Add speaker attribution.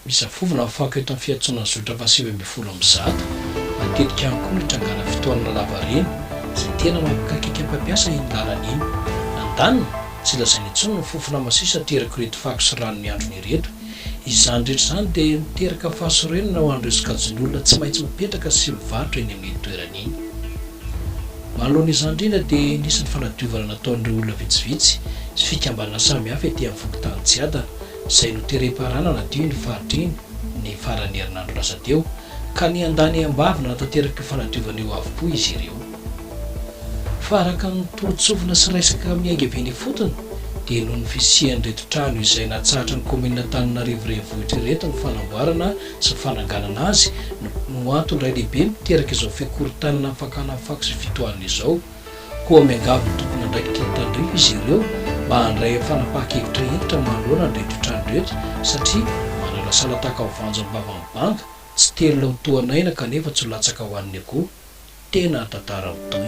Speaker 1: misafovona afaka eto amin'ny fiantsonana zotra fa 7 matetika ihany koa nitrangana fitoanana lavareny izay tena mampikakika mpampiasa iny lalana iny. Andanina tsy lazainy intsony ny fofona masisa teraka ireto fako sy rano miandrony ireto. Izany rehetra izany dia miteraka fahasorenana ho an'ireo sokajin'olona tsy maintsy mipetraka sy mivarotra eny amin'ny toerana iny. Manoloana izany indrindra dia nisan'ny fanadiovana nataon'ireo olona vitsivitsy sy fikambanana samihafa etỳ amin'ny fokontany tsy adana izay noterem-paharana nadio ny faritra iny ny faran'ny herinandro lasa teo ka ny andany ambavina natanteraka io fanadiovana eo avokoa izy ireo. Fa araka ny toro-tsofina sy resaka miainga be ny fotony dia noho ny fisian'ireto trano izay natsahatra ny komina Antananarivo renivohitra ireto ny fanamboarana sy fananganana azy no antony iray lehibe miteraka izao fiakorontanana fakana fako sy fitohanana izao. Koa miangavy ny tompona andraikitra ny tandrivo izy ireo mba handray fanapahan-kevitra entitra manoloana an'ireto trano rehetra satria manala salataka ho vanjo amin'ny bava-mibanga tsy telo laotoanaina kanefa tsy ho latsaka ho an'ny akoho. Tena tantara ho toy.